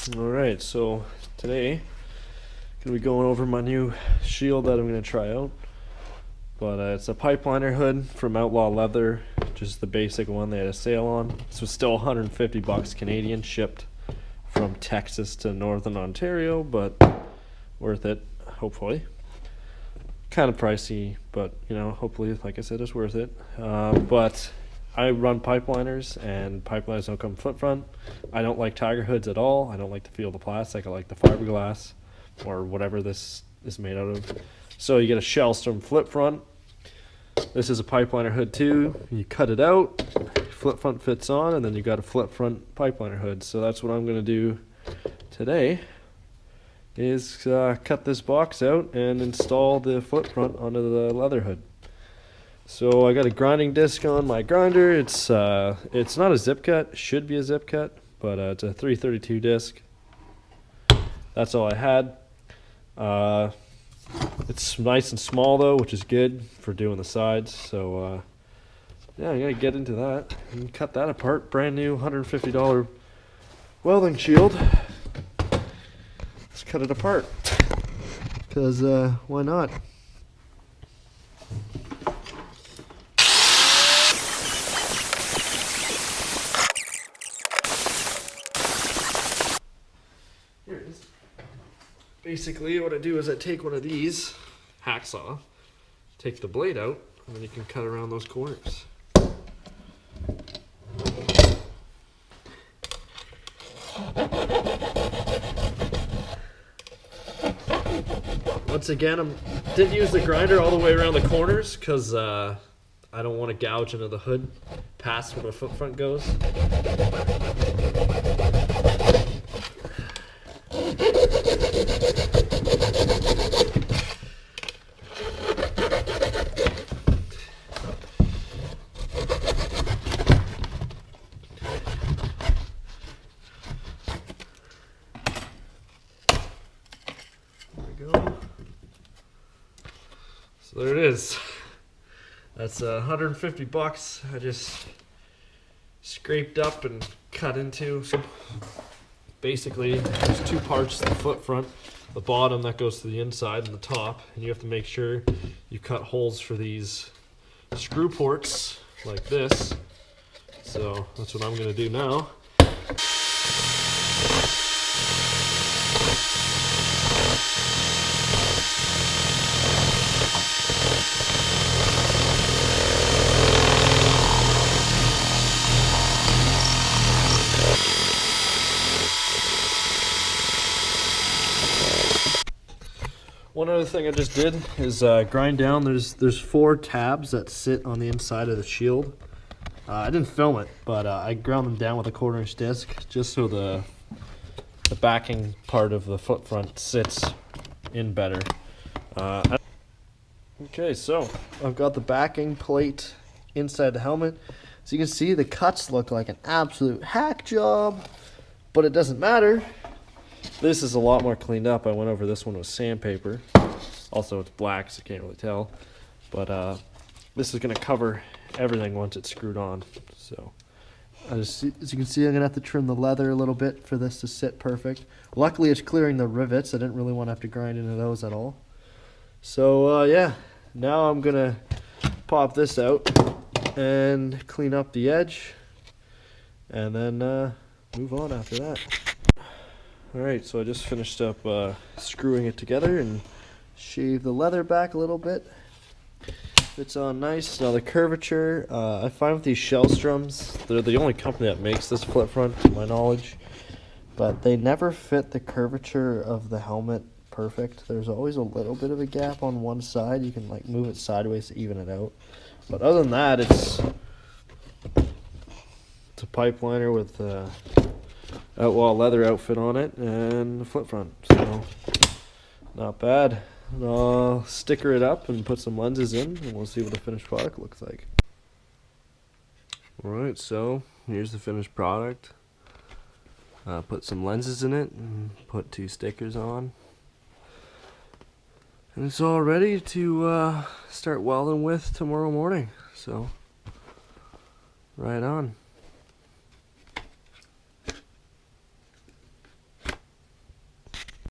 Alright, so today gonna be going over my new shield that I'm gonna try out. But it's a pipeliner hood from Outlaw Leather, just the basic one they had a sale on. This was still 150 bucks Canadian, shipped from Texas to Northern Ontario, but worth it, hopefully. Kind of pricey, but you know, hopefully, like I said, it's worth it. But I run pipeliners, and pipeliners don't come flip front. I don't like tiger hoods at all. I don't like to feel the plastic. I like the fiberglass or whatever this is made out of. So you get a Shellstrom flip front. This is a pipeliner hood too. You cut it out, flip front fits on, and then you got a flip front pipeliner hood. So that's what I'm going to do today, is cut this box out and install the flip front onto the leather hood. So I got a grinding disc on my grinder. It's not a zip cut, should be a zip cut, but it's a 332 disc. That's all I had. It's nice and small though, which is good for doing the sides. So yeah, I gotta get into that and cut that apart. Brand new $150 welding shield. Let's cut it apart, because why not? Here it is. Basically what I do is I take one of these, hacksaw, take the blade out, and then you can cut around those corners. Once again, I didn't use the grinder all the way around the corners because I don't want to gouge into the hood past where the foot front goes. Go. So there it is. That's 150 bucks. I just scraped up and cut into. So basically, there's two parts to the foot front. The bottom that goes to the inside and the top, and you have to make sure you cut holes for these screw ports like this. So that's what I'm going to do now. One other thing I just did is grind down. There's 4 tabs that sit on the inside of the shield. I didn't film it, but I ground them down with a 1/4-inch disc just so the backing part of the foot front sits in better. Okay, so I've got the backing plate inside the helmet. So you can see the cuts look like an absolute hack job, but it doesn't matter. This is a lot more cleaned up. I went over this one with sandpaper. Also, it's black, so you can't really tell. But this is going to cover everything once it's screwed on. So, as you can see, I'm going to have to trim the leather a little bit for this to sit perfect. Luckily, it's clearing the rivets. I didn't really want to have to grind into those at all. So, yeah. Now I'm going to pop this out and clean up the edge. And then move on after that. Alright, so I just finished up screwing it together and shaved the leather back a little bit. Fits on nice. Now the curvature, I find with these Shellstroms, they're the only company that makes this flip front to my knowledge, but they never fit the curvature of the helmet perfect. There's always a little bit of a gap on one side. You can like move it sideways to even it out. But other than that, it's a pipeliner with Outlaw leather outfit on it and the flip front, so not bad. I'll sticker it up and put some lenses in, and we'll see what the finished product looks like. Alright, so here's the finished product. Put some lenses in it and put 2 stickers on, and it's all ready to start welding with tomorrow morning. So right on.